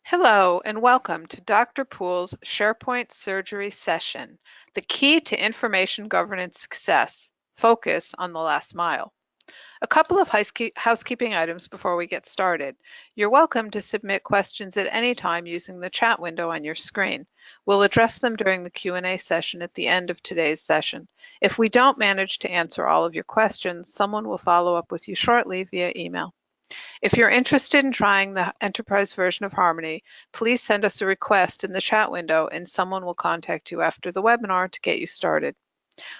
Hello and welcome to Dr. Poole's SharePoint Surgery session, the key to information governance success, focus on the last mile. A couple of housekeeping items before we get started. You're welcome to submit questions at any time using the chat window on your screen. We'll address them during the Q&A session at the end of today's session. If we don't manage to answer all of your questions, someone will follow up with you shortly via email. If you're interested in trying the enterprise version of Harmony, please send us a request in the chat window and someone will contact you after the webinar to get you started.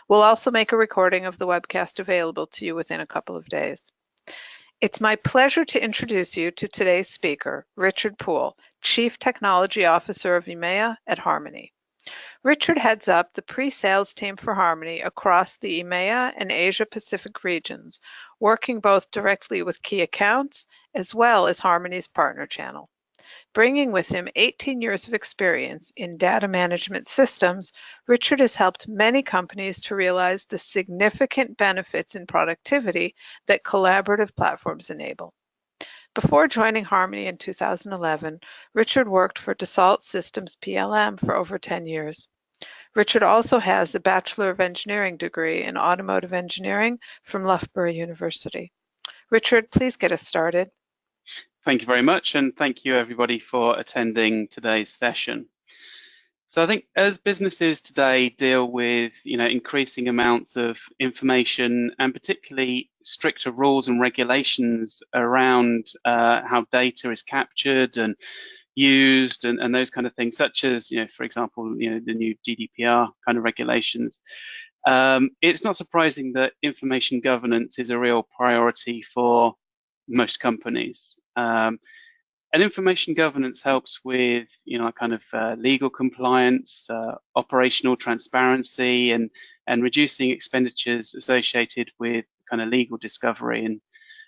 We'll also make a recording of the webcast available to you within a couple of days. It's my pleasure to introduce you to today's speaker, Richard Poole, Chief Technology Officer of EMEA at Harmony. Richard heads up the pre-sales team for Harmony across the EMEA and Asia Pacific regions, working both directly with key accounts as well as Harmony's partner channel. Bringing with him 18 years of experience in data management systems, Richard has helped many companies to realize the significant benefits in productivity that collaborative platforms enable. Before joining Harmony in 2011, Richard worked for Dassault Systems PLM for over 10 years. Richard also has a Bachelor of Engineering degree in Automotive Engineering from Loughborough University. Richard, please get us started. Thank you very much, and thank you everybody for attending today's session. So I think as businesses today deal with increasing amounts of information and particularly stricter rules and regulations around how data is captured and used and those kind of things, such as for example the new GDPR kind of regulations, it's not surprising that information governance is a real priority for most companies. And information governance helps with legal compliance, operational transparency, and reducing expenditures associated with kind of legal discovery and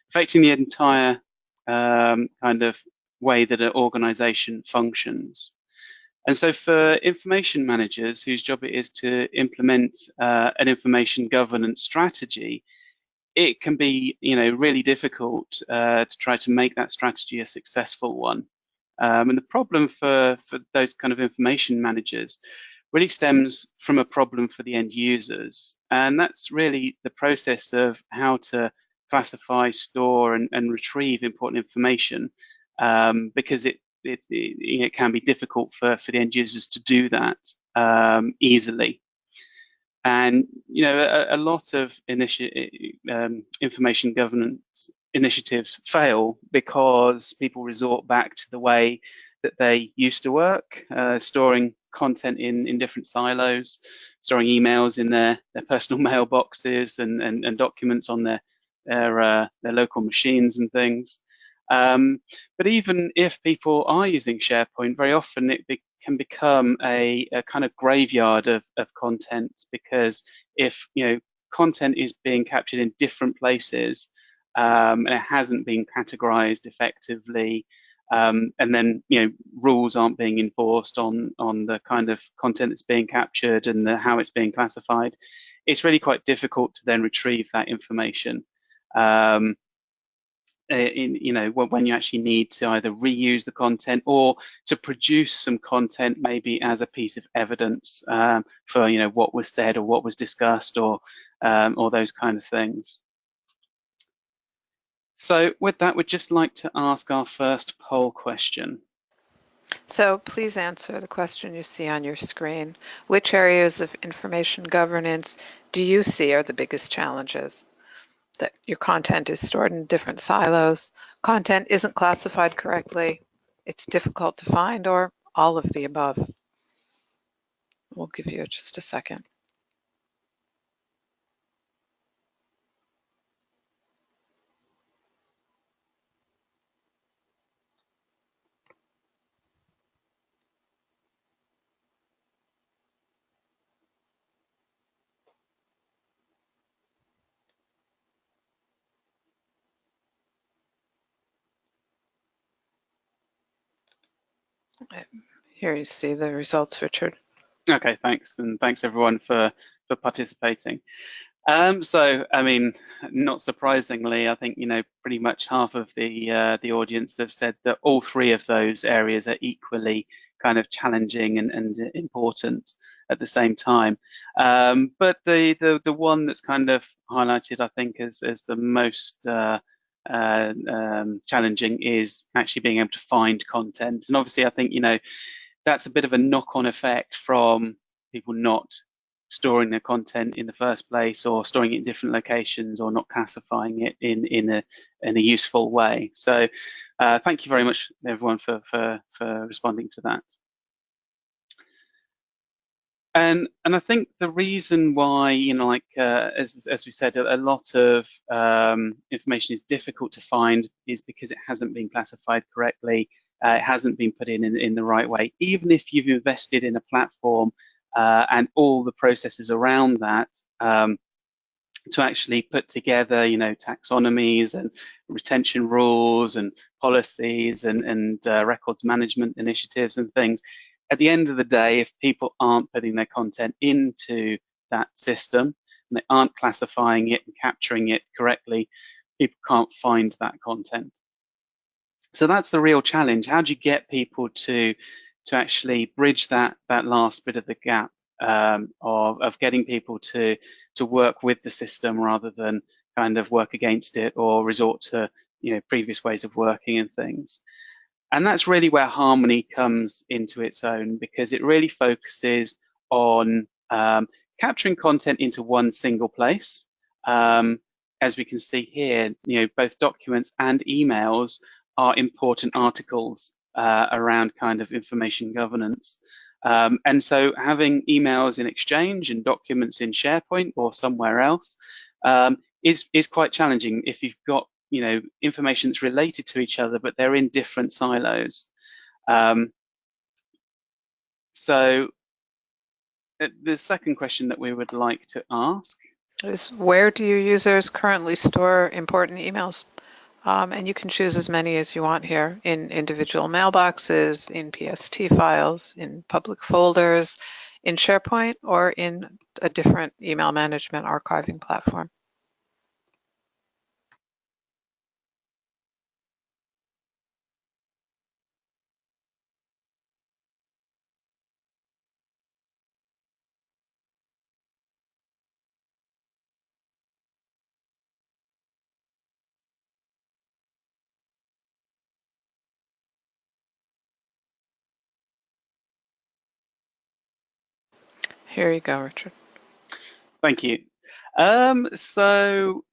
affecting the entire kind of way that an organization functions. And so for information managers whose job it is to implement an information governance strategy, it can be really difficult to try to make that strategy a successful one. And the problem for those kind of information managers really stems from a problem for the end users. And that's really the process of how to classify, store, and retrieve important information, because it can be difficult for the end users to do that easily. And a lot of information governance initiatives fail because people resort back to the way that they used to work, storing content in different silos, storing emails in their personal mailboxes and documents on their local machines and things. But even if people are using SharePoint, very often it can become a kind of graveyard of content, because if content is being captured in different places and it hasn't been categorized effectively, and then rules aren't being enforced on the kind of content that's being captured and how it's being classified, it's really quite difficult to then retrieve that information. When you actually need to either reuse the content or to produce some content maybe as a piece of evidence for what was said or what was discussed or those kind of things. So with that, we'd just like to ask our first poll question. So please answer the question you see on your screen. Which areas of information governance do you see are the biggest challenges? That your content is stored in different silos, content isn't classified correctly, it's difficult to find, or all of the above. We'll give you just a second. Here you see the results, Richard. Okay, thanks, and thanks everyone for participating. So, I mean, not surprisingly, I think, pretty much half of the audience have said that all three of those areas are equally kind of challenging and important at the same time. But the one that's kind of highlighted, I think, as the most challenging is actually being able to find content. And obviously, I think, that's a bit of a knock-on effect from people not storing their content in the first place, or storing it in different locations, or not classifying it in a useful way. So thank you very much, everyone, for responding to that. And I think the reason why, as we said, a lot of information is difficult to find is because it hasn't been classified correctly. It hasn't been put in the right way. Even if you've invested in a platform and all the processes around that to actually put together, taxonomies and retention rules and policies and records management initiatives and things, at the end of the day, if people aren't putting their content into that system and they aren't classifying it and capturing it correctly, people can't find that content. So that's the real challenge. How do you get people to actually bridge that last bit of the gap of getting people to work with the system rather than kind of work against it or resort to previous ways of working and things? And that's really where Harmony comes into its own, because it really focuses on capturing content into one single place. As we can see here, both documents and emails are important articles around kind of information governance. And so having emails in Exchange and documents in SharePoint or somewhere else is quite challenging if you've got information that's related to each other, but they're in different silos. So the second question that we would like to ask is, where do your users currently store important emails? And you can choose as many as you want here, in individual mailboxes, in PST files, in public folders, in SharePoint, or in a different email management archiving platform. Here you go, Richard. Thank you. So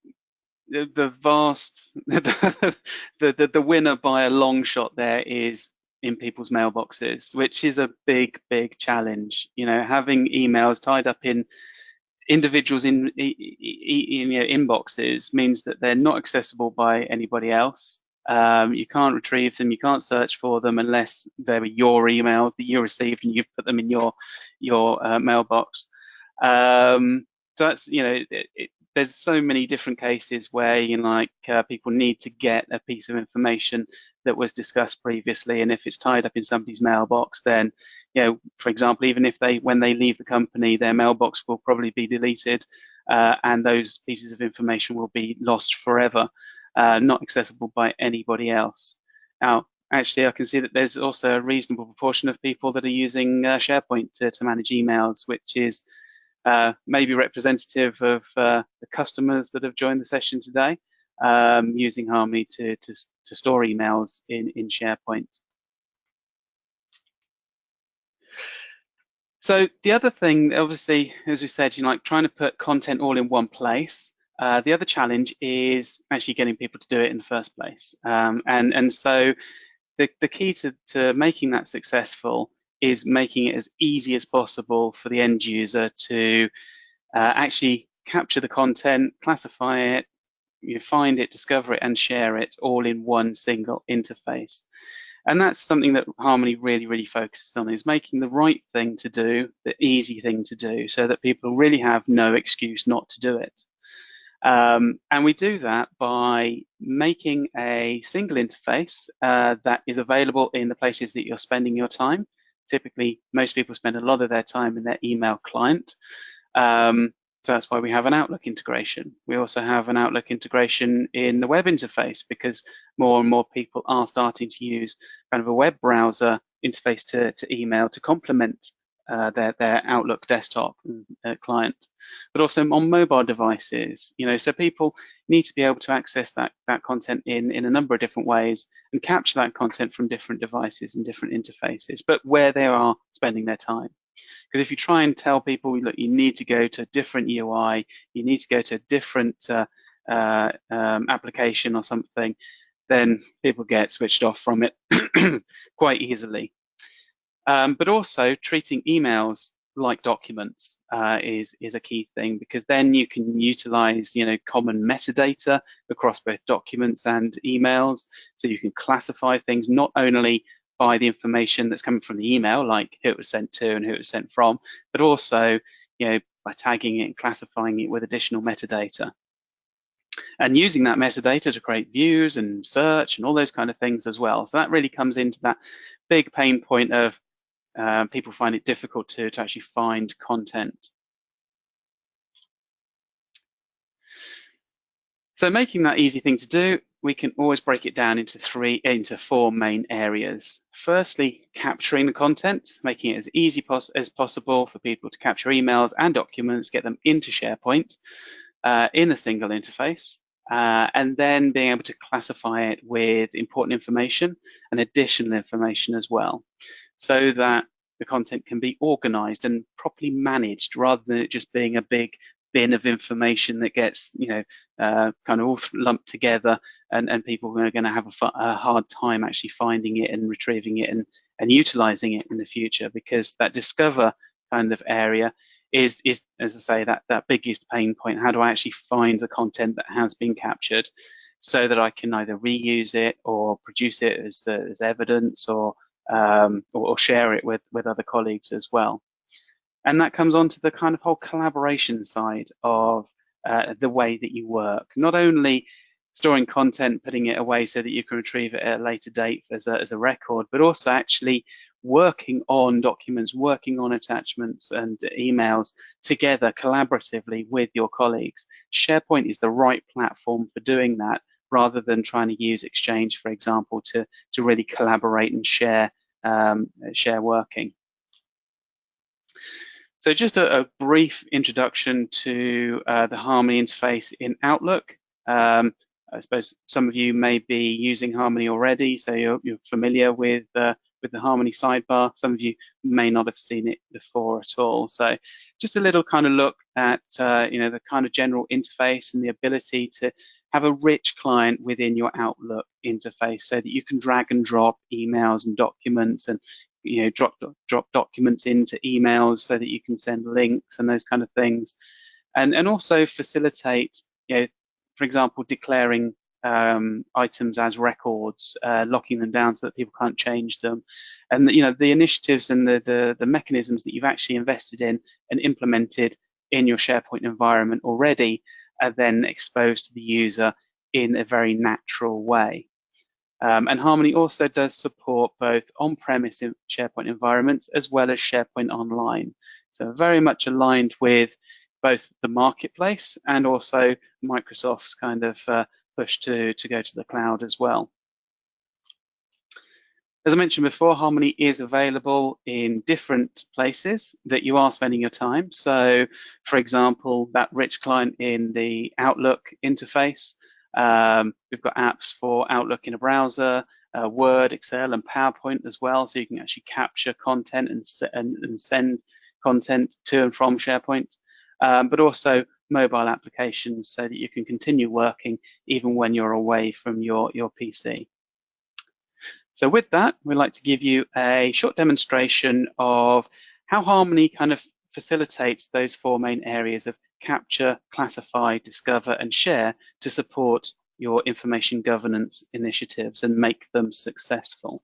the vast, the winner by a long shot there is in people's mailboxes, which is a big challenge. Having emails tied up in individuals in inboxes means that they're not accessible by anybody else. You can't retrieve them, you can't search for them unless they were your emails that you received and you've put them in your mailbox. So that's, there's so many different cases where people need to get a piece of information that was discussed previously, and if it's tied up in somebody's mailbox, then for example, even if when they leave the company, their mailbox will probably be deleted, and those pieces of information will be lost forever, not accessible by anybody else. Now, actually, I can see that there's also a reasonable proportion of people that are using SharePoint to manage emails, which is maybe representative of the customers that have joined the session today, using Harmony to store emails in SharePoint. So the other thing, obviously, as we said, trying to put content all in one place. The other challenge is actually getting people to do it in the first place. And so the key to making that successful is making it as easy as possible for the end user to actually capture the content, classify it, find it, discover it, and share it all in one single interface. And that's something that Harmony really focuses on, is making the right thing to do, the easy thing to do, so that people really have no excuse not to do it. And we do that by making a single interface that is available in the places that you're spending your time. Typically, most people spend a lot of their time in their email client. So that's why we have an Outlook integration. We also have an Outlook integration in the web interface, because more and more people are starting to use kind of a web browser interface to email to complement their Outlook desktop client, but also on mobile devices. So people need to be able to access that content in a number of different ways and capture that content from different devices and different interfaces, but where they are spending their time. Because if you try and tell people, look, you need to go to a different UI, you need to go to a different application or something, then people get switched off from it quite easily. But also treating emails like documents is a key thing, because then you can utilize common metadata across both documents and emails, so you can classify things not only by the information that's coming from the email, like who it was sent to and who it was sent from, but also by tagging it and classifying it with additional metadata, and using that metadata to create views and search and all those kind of things as well. So that really comes into that big pain point of people find it difficult to actually find content. So making that easy thing to do, we can always break it down into four main areas. Firstly, capturing the content, making it as easy as possible for people to capture emails and documents, get them into SharePoint in a single interface, and then being able to classify it with important information and additional information as well, so that the content can be organized and properly managed, rather than it just being a big bin of information that gets kind of all lumped together, and people are going to have a hard time actually finding it and retrieving it and utilizing it in the future, because that discover kind of area is, as I say, that biggest pain point. How do I actually find the content that has been captured, so that I can either reuse it or produce it as evidence, or share it with other colleagues as well. And that comes on to the kind of whole collaboration side of the way that you work. Not only storing content, putting it away so that you can retrieve it at a later date as a record, but also actually working on documents, working on attachments and emails together collaboratively with your colleagues. SharePoint is the right platform for doing that, rather than trying to use Exchange, for example, to really collaborate and share working. So just a brief introduction to the Harmony interface in Outlook. I suppose some of you may be using Harmony already, so you're familiar with the Harmony sidebar. Some of you may not have seen it before at all. So just a little kind of look at the kind of general interface and the ability to have a rich client within your Outlook interface, so that you can drag and drop emails and documents, and drop documents into emails so that you can send links and those kind of things, and also facilitate, for example, declaring items as records, locking them down so that people can't change them, and the initiatives and the mechanisms that you've actually invested in and implemented in your SharePoint environment already are then exposed to the user in a very natural way. And Harmony also does support both on-premise SharePoint environments as well as SharePoint Online. So very much aligned with both the marketplace and also Microsoft's kind of push to go to the cloud as well. As I mentioned before, Harmony is available in different places that you are spending your time. So, for example, that rich client in the Outlook interface. We've got apps for Outlook in a browser, Word, Excel, and PowerPoint as well, so you can actually capture content and send content to and from SharePoint, but also mobile applications, so that you can continue working even when you're away from your PC. So with that, we'd like to give you a short demonstration of how Harmony kind of facilitates those four main areas of capture, classify, discover, and share to support your information governance initiatives and make them successful.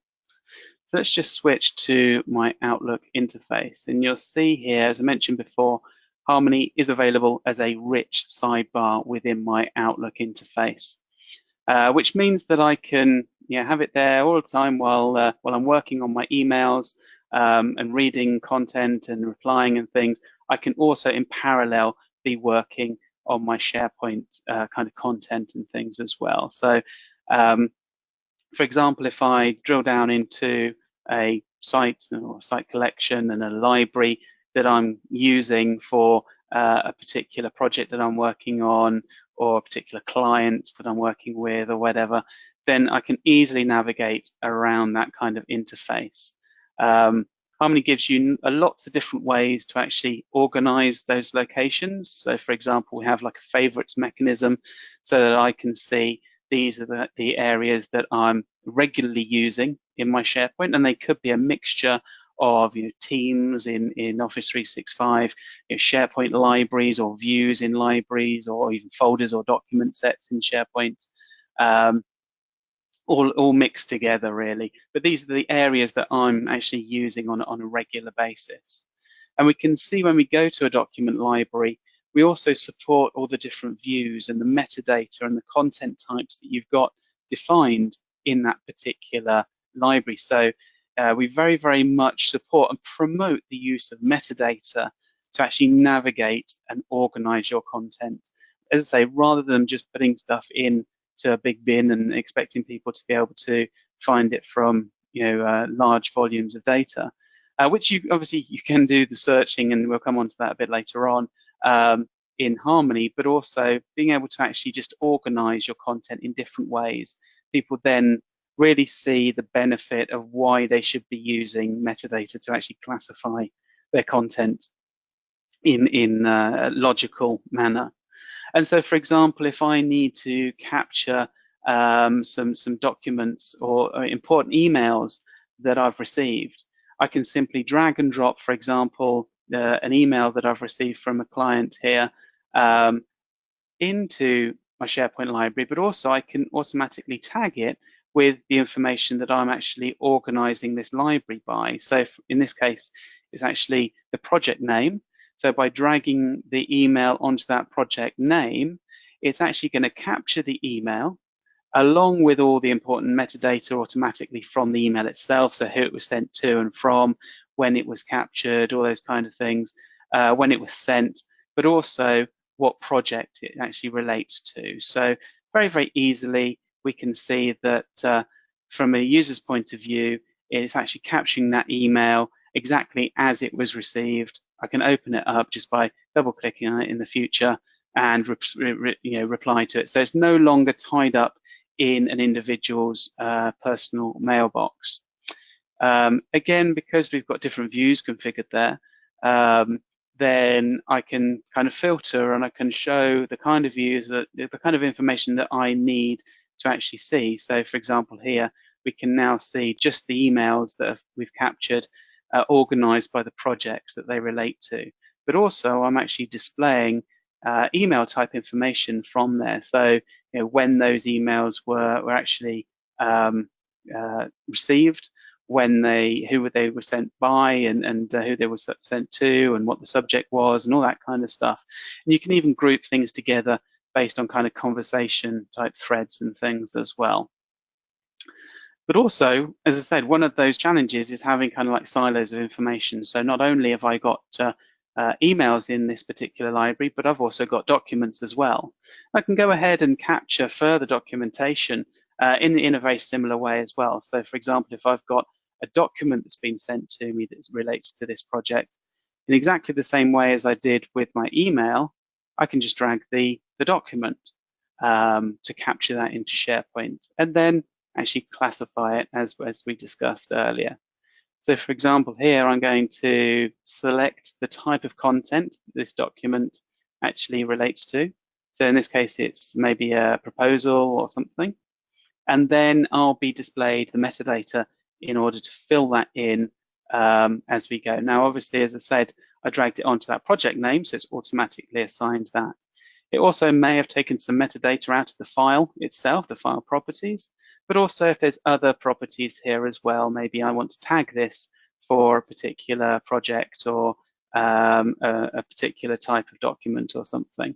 So let's just switch to my Outlook interface, and you'll see here, as I mentioned before, Harmony is available as a rich sidebar within my Outlook interface, which means that I can have it there all the time while I'm working on my emails and reading content and replying and things. I can also in parallel be working on my SharePoint kind of content and things as well. So for example, if I drill down into a site or site collection and a library that I'm using for a particular project that I'm working on, or a particular client that I'm working with, or whatever, then I can easily navigate around that kind of interface. Harmony gives you lots of different ways to actually organize those locations. So for example, we have like a favorites mechanism so that I can see these are the areas that I'm regularly using in my SharePoint, and they could be a mixture of teams in Office 365, SharePoint libraries or views in libraries, or even folders or document sets in SharePoint, all mixed together really. But these are the areas that I'm actually using on a regular basis. And we can see when we go to a document library, we also support all the different views and the metadata and the content types that you've got defined in that particular library. So we very, very much support and promote the use of metadata to actually navigate and organize your content. As I say, rather than just putting stuff in to a big bin and expecting people to be able to find it from large volumes of data, which obviously you can do the searching, and we'll come on to that a bit later on in Harmony, but also being able to actually just organize your content in different ways. People then really see the benefit of why they should be using metadata to actually classify their content in a logical manner. And so, for example, if I need to capture some documents or important emails that I've received, I can simply drag and drop, for example, an email that I've received from a client here into my SharePoint library, but also I can automatically tag it with the information that I'm actually organizing this library by. So in this case, it's actually the project name. So by dragging the email onto that project name, it's actually going to capture the email along with all the important metadata automatically from the email itself. So who it was sent to and from, when it was captured, all those kind of things, when it was sent, but also what project it actually relates to. So very, very easily, we can see that from a user's point of view, it's actually capturing that email exactly as it was received. I can open it up just by double clicking on it in the future and reply to it. So it's no longer tied up in an individual's personal mailbox. Again, because we've got different views configured there, then I can kind of filter and I can show the kind of views, the kind of information that I need to actually see. So for example, here we can now see just the emails that we've captured organized by the projects that they relate to. But also I'm actually displaying email type information from there. So when those emails were actually received, who they were sent by, and who they were sent to, and what the subject was, and all that kind of stuff. And you can even group things together based on kind of conversation type threads and things as well. But also, as I said, one of those challenges is having kind of like silos of information. So not only have I got emails in this particular library, but I've also got documents as well. I can go ahead and capture further documentation in a very similar way as well. So for example, if I've got a document that's been sent to me that relates to this project, in exactly the same way as I did with my email, I can just drag the document to capture that into SharePoint and then actually classify it as we discussed earlier. So for example, here I'm going to select the type of content this document actually relates to. So in this case, it's maybe a proposal or something. And then I'll be displayed the metadata in order to fill that in as we go. Now, obviously, as I said, I dragged it onto that project name, so it's automatically assigned that. It also may have taken some metadata out of the file itself, the file properties, but also if there's other properties here as well, maybe I want to tag this for a particular project or a particular type of document or something.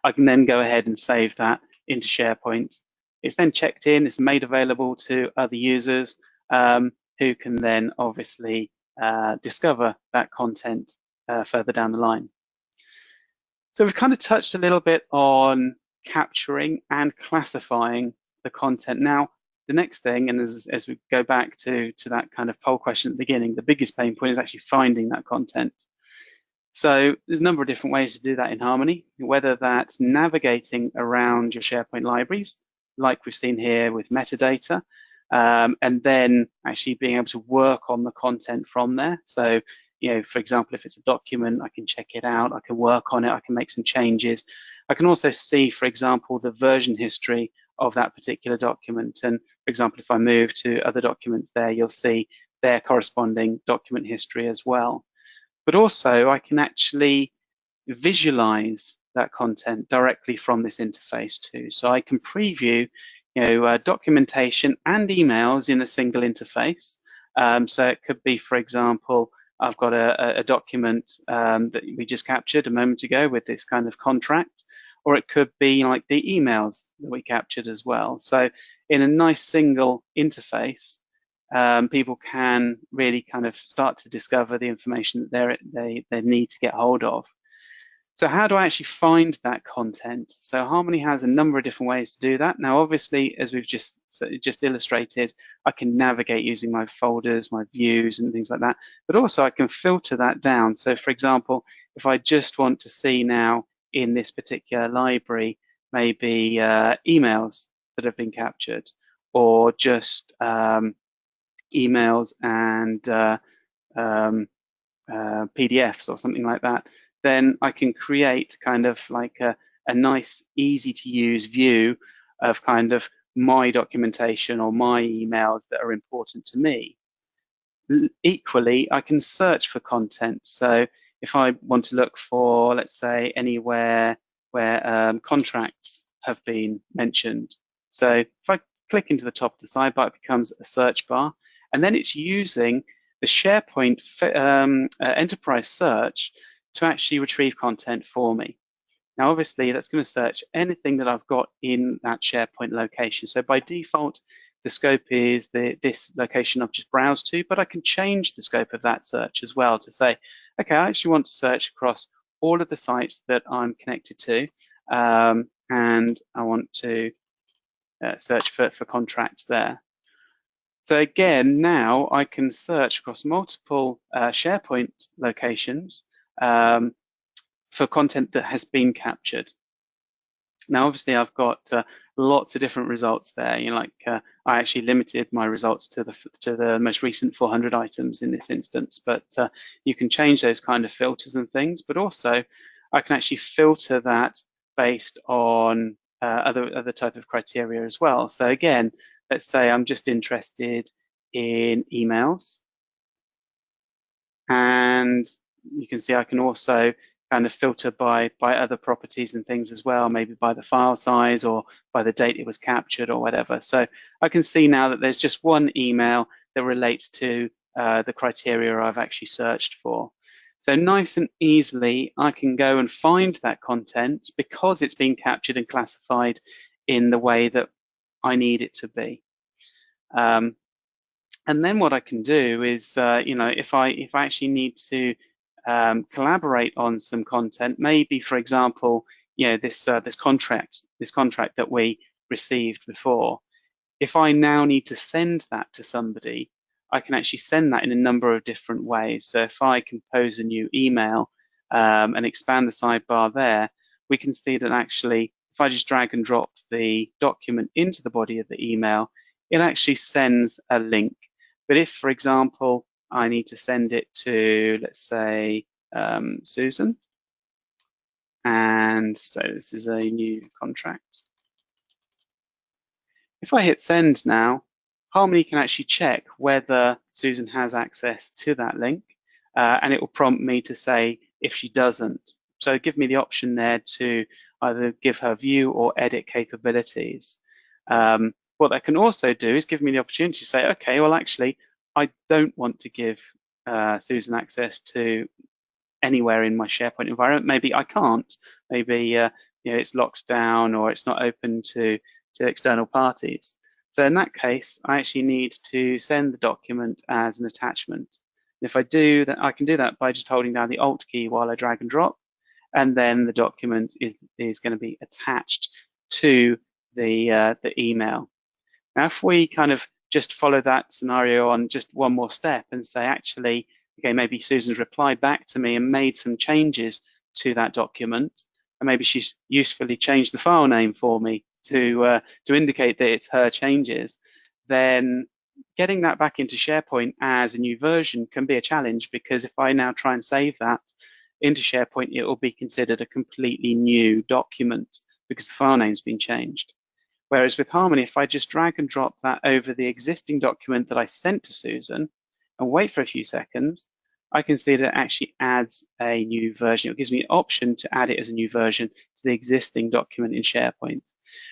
I can then go ahead and save that into SharePoint. It's then checked in, it's made available to other users who can then obviously discover that content further down the line. So we've kind of touched a little bit on capturing and classifying the content. Now, the next thing, and as we go back to that kind of poll question at the beginning, the biggest pain point is actually finding that content. So there's a number of different ways to do that in Harmony, whether that's navigating around your SharePoint libraries, like we've seen here with metadata, and then actually being able to work on the content from there. So, for example, if it's a document, I can check it out, I can work on it, I can make some changes. I can also see, for example, the version history of that particular document. And for example, if I move to other documents there, you'll see their corresponding document history as well. But also I can actually visualize that content directly from this interface too. So I can preview documentation and emails in a single interface. So it could be, for example, I've got a document that we just captured a moment ago with this kind of contract, or it could be like the emails that we captured as well. So in a nice single interface, people can really kind of start to discover the information that they need to get hold of. So how do I actually find that content? So Harmony has a number of different ways to do that. Now, obviously, as we've just illustrated, I can navigate using my folders, my views, and things like that. But also, I can filter that down. So, for example, if I just want to see now in this particular library, maybe emails that have been captured, or just emails and PDFs or something like that, then I can create kind of like a nice, easy to use view of kind of my documentation or my emails that are important to me. Equally, I can search for content. So if I want to look for, let's say, anywhere where contracts have been mentioned. So if I click into the top of the sidebar, it becomes a search bar, and then it's using the SharePoint enterprise search to actually retrieve content for me. Now, obviously, that's going to search anything that I've got in that SharePoint location. So by default, the scope is this location I've just browsed to, but I can change the scope of that search as well to say, okay, I actually want to search across all of the sites that I'm connected to, and I want to search for contracts there. So again, now I can search across multiple SharePoint locations for content that has been captured. Now, obviously, I've got lots of different results there. I actually limited my results to the most recent 400 items in this instance, but you can change those kind of filters and things. But also, I can actually filter that based on other type of criteria as well. So again, let's say I'm just interested in emails, and you can see I can also kind of filter by other properties and things as well, maybe by the file size or by the date it was captured or whatever. So I can see now that there's just one email that relates to the criteria I've actually searched for. So nice and easily, I can go and find that content because it's been captured and classified in the way that I need it to be. And then what I can do is, if I actually need to collaborate on some content, maybe, for example, this contract that we received before. If I now need to send that to somebody, I can actually send that in a number of different ways. So if I compose a new email and expand the sidebar there, we can see that actually, if I just drag and drop the document into the body of the email, it actually sends a link. But if, for example, I need to send it to, let's say, Susan, and so this is a new contract. If I hit send now, Harmony can actually check whether Susan has access to that link, and it will prompt me to say if she doesn't. So give me the option there to either give her view or edit capabilities. What that can also do is give me the opportunity to say, okay, well, actually, I don't want to give Susan access to anywhere in my SharePoint environment. Maybe I can't. Maybe it's locked down or it's not open to external parties. So in that case, I actually need to send the document as an attachment. And if I do that, I can do that by just holding down the Alt key while I drag and drop, and then the document is going to be attached to the email. Now, if we kind of just follow that scenario on just one more step and say, actually, okay, maybe Susan's replied back to me and made some changes to that document, and maybe she's usefully changed the file name for me to indicate that it's her changes, then getting that back into SharePoint as a new version can be a challenge, because if I now try and save that into SharePoint, it will be considered a completely new document because the file name's been changed. Whereas with Harmony, if I just drag and drop that over the existing document that I sent to Susan and wait for a few seconds, I can see that it actually adds a new version. It gives me an option to add it as a new version to the existing document in SharePoint,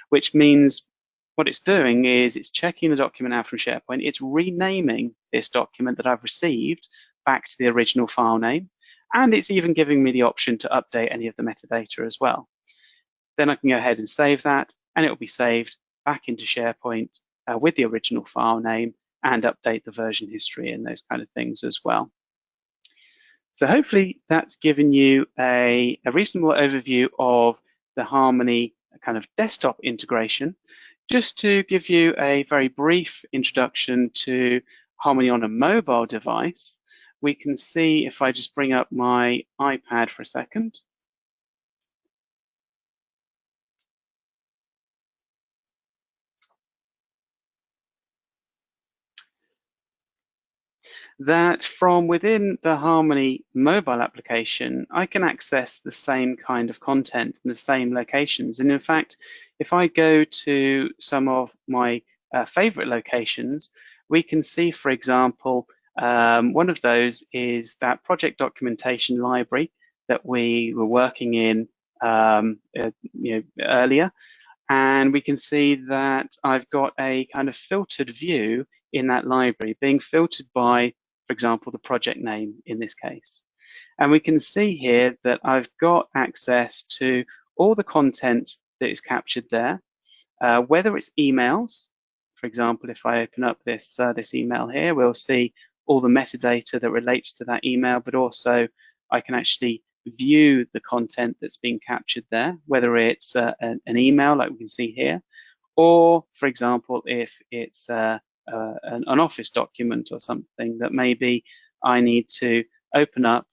which means what it's doing is it's checking the document out from SharePoint. It's renaming this document that I've received back to the original file name, and it's even giving me the option to update any of the metadata as well. Then I can go ahead and save that, and it will be saved back into SharePoint with the original file name, and update the version history and those kind of things as well. So hopefully that's given you a reasonable overview of the Harmony kind of desktop integration. Just to give you a very brief introduction to Harmony on a mobile device, we can see, if I just bring up my iPad for a second, that from within the Harmony mobile application, I can access the same kind of content in the same locations. And in fact, if I go to some of my favorite locations, we can see, for example, one of those is that project documentation library that we were working in earlier. And we can see that I've got a kind of filtered view in that library, being filtered by, for example, the project name in this case. And we can see here that I've got access to all the content that is captured there, whether it's emails. For example, if I open up this email here, we'll see all the metadata that relates to that email, but also I can actually view the content that's being captured there, whether it's an email like we can see here, or, for example, if it's an Office document or something that maybe I need to open up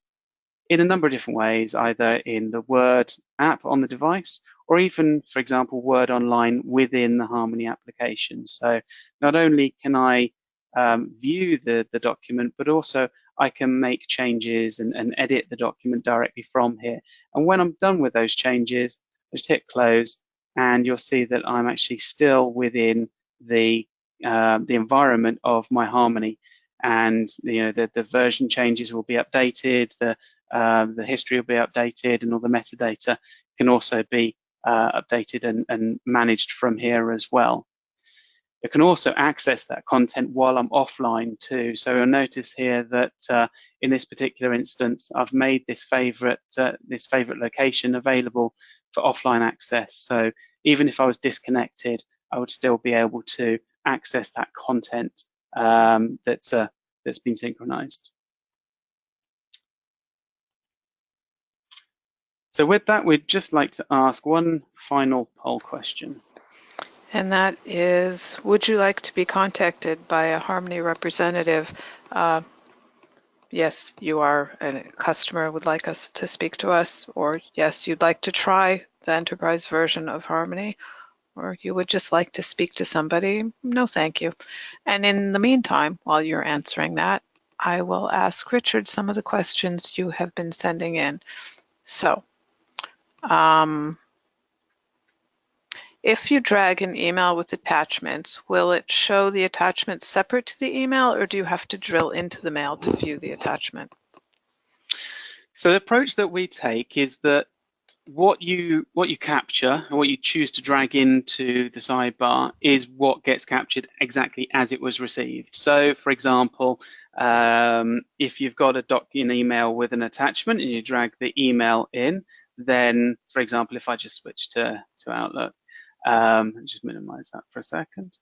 in a number of different ways, either in the Word app on the device, or even, for example, Word Online within the Harmony application. So not only can I view the document, but also I can make changes and edit the document directly from here. And when I'm done with those changes, I just hit close, and you'll see that I'm actually still within the environment of my Harmony, and the version changes will be updated, the history will be updated, and all the metadata can also be updated and managed from here as well. You can also access that content while I'm offline too. So you'll notice here that in this particular instance, I've made this favorite location available for offline access. So even if I was disconnected, I would still be able to access that content that's been synchronized. So with that, we'd just like to ask one final poll question. And that is, would you like to be contacted by a Harmony representative? Yes, you are a customer, would like us to speak to us, or yes, you'd like to try the enterprise version of Harmony, or you would just like to speak to somebody. No, thank you. And in the meantime, while you're answering that, I will ask Richard some of the questions you have been sending in. So, if you drag an email with attachments, will it show the attachments separate to the email, or do you have to drill into the mail to view the attachment? So the approach that we take is that what you capture and what you choose to drag into the sidebar is what gets captured exactly as it was received. So, for example, if you've got an email with an attachment and you drag the email in, then, for example, if I just switch to Outlook, Just minimize that for a second.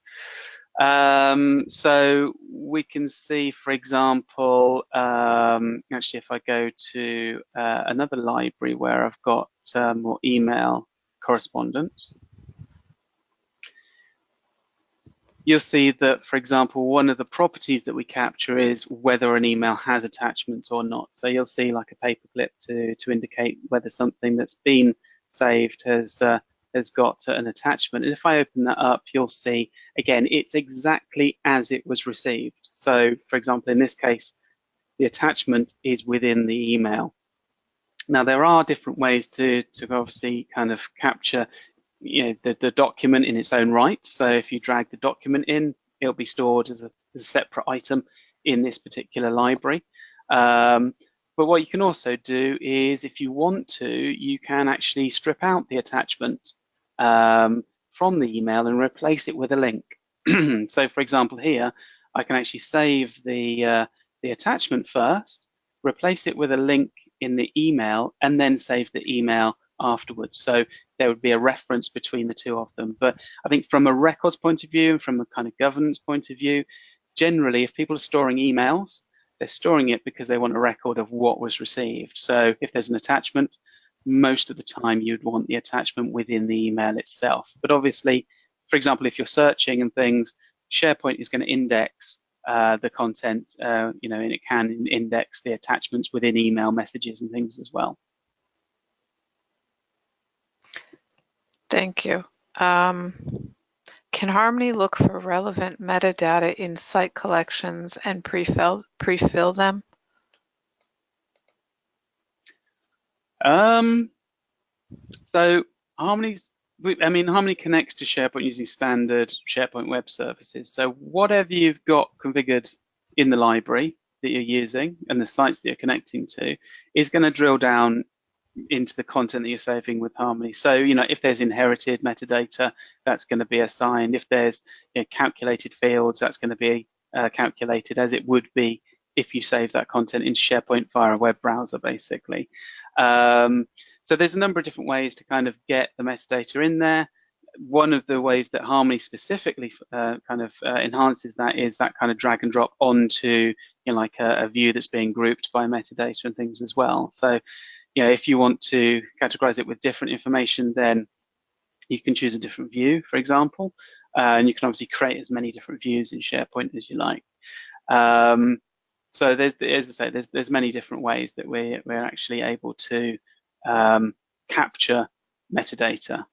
So we can see, for example, actually, if I go to another library where I've got more email correspondence, you'll see that, for example, one of the properties that we capture is whether an email has attachments or not. So you'll see like a paperclip to indicate whether something that's been saved has got an attachment. And if I open that up, you'll see, again, it's exactly as it was received. So, for example, in this case, the attachment is within the email. Now, there are different ways to obviously kind of capture the document in its own right. So if you drag the document in, it'll be stored as a separate item in this particular library. But what you can also do is, if you want to, you can actually strip out the attachment from the email and replace it with a link. So for example here, I can actually save the attachment first, replace it with a link in the email, and then save the email afterwards. So there would be a reference between the two of them. But I think from a records point of view and from a kind of governance point of view, generally, if people are storing emails, they're storing it because they want a record of what was received. So if there's an attachment, most of the time you'd want the attachment within the email itself. But obviously, for example, if you're searching and things, SharePoint is going to index the content, and it can index the attachments within email messages and things as well. Thank you. Can Harmony look for relevant metadata in site collections and pre-fill them? So Harmony connects to SharePoint using standard SharePoint web services. So whatever you've got configured in the library that you're using and the sites that you're connecting to is going to drill down into the content that you're saving with Harmony. So, if there's inherited metadata, that's going to be assigned. If there's calculated fields, that's going to be calculated as it would be if you save that content in SharePoint via a web browser, basically. So there's a number of different ways to kind of get the metadata in there. One of the ways that Harmony specifically enhances that is that kind of drag and drop onto like a view that's being grouped by metadata and things as well. So if you want to categorize it with different information, then you can choose a different view, for example, and you can obviously create as many different views in SharePoint as you like. So there's, as I say, there's many different ways that we're actually able to capture metadata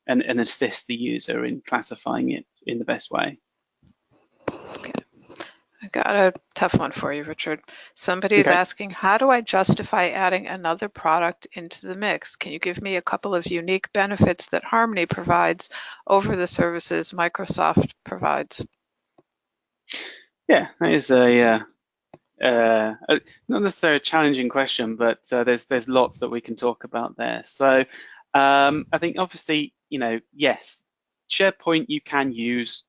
and assist the user in classifying it in the best way. Okay. I got a tough one for you, Richard. Somebody is asking, how do I justify adding another product into the mix? Can you give me a couple of unique benefits that Harmony provides over the services Microsoft provides? Yeah, that is not necessarily a challenging question, but there's lots that we can talk about there. So I think obviously, yes, SharePoint you can use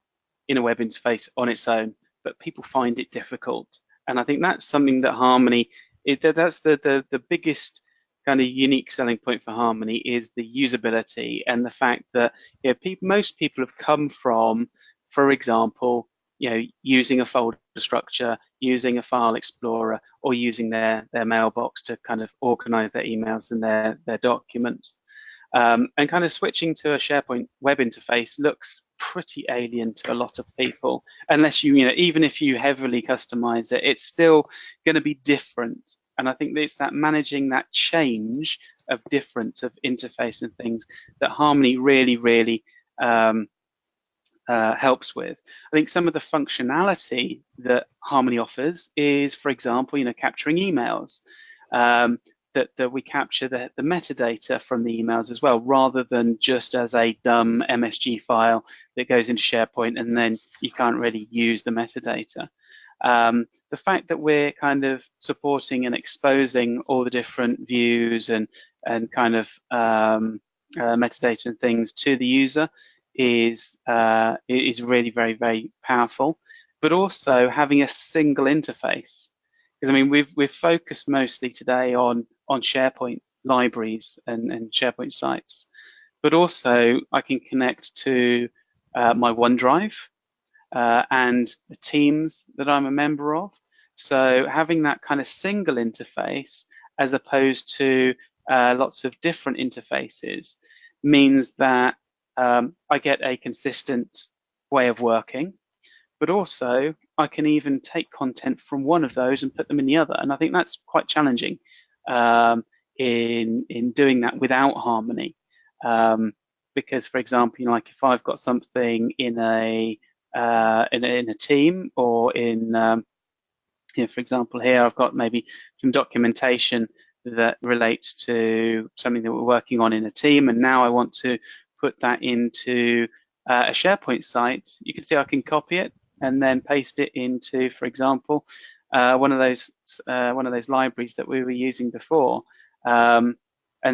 in a web interface on its own, but people find it difficult. And I think that's something that Harmony, that's the biggest kind of unique selling point for Harmony is the usability and the fact that most people have come from, for example, using a folder structure, using a file explorer, or using their mailbox to kind of organize their emails and their documents. And kind of switching to a SharePoint web interface looks pretty alien to a lot of people, unless even if you heavily customize it, it's still going to be different. And I think it's that managing that change of difference of interface and things that Harmony really helps with. I think some of the functionality that Harmony offers is, for example, capturing emails. That we capture the metadata from the emails as well, rather than just as a dumb MSG file that goes into SharePoint and then you can't really use the metadata. The fact that we're kind of supporting and exposing all the different views and kind of metadata and things to the user is really very powerful. But also having a single interface. Because we've focused mostly today on SharePoint libraries and SharePoint sites, but also I can connect to my OneDrive and the teams that I'm a member of. So having that kind of single interface as opposed to lots of different interfaces means that I get a consistent way of working, but also I can even take content from one of those and put them in the other. And I think that's quite challenging in doing that without Harmony. Because, for example, like if I've got something in a team, or in for example, here I've got maybe some documentation that relates to something that we're working on in a team, and now I want to put that into a SharePoint site. You can see I can copy it and then paste it into, for example, one of those libraries that we were using before. And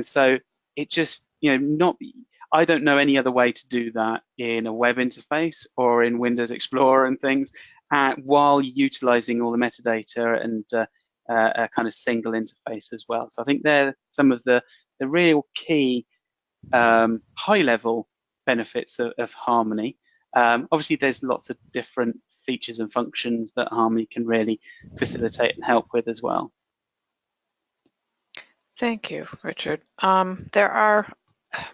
so it just, I don't know any other way to do that in a web interface or in Windows Explorer and things, while utilizing all the metadata and a kind of single interface as well. So I think they're some of the real key high-level benefits of Harmony. Obviously, there's lots of different features and functions that Harmony can really facilitate and help with as well. Thank you, Richard. There are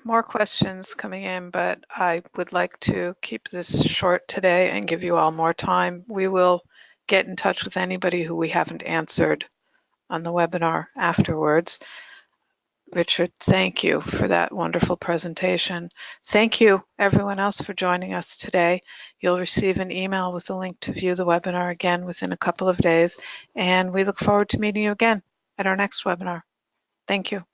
more questions coming in, but I would like to keep this short today and give you all more time. We will get in touch with anybody who we haven't answered on the webinar afterwards. Richard, thank you for that wonderful presentation. Thank you, everyone else, for joining us today. You'll receive an email with a link to view the webinar again within a couple of days, and we look forward to meeting you again at our next webinar. Thank you.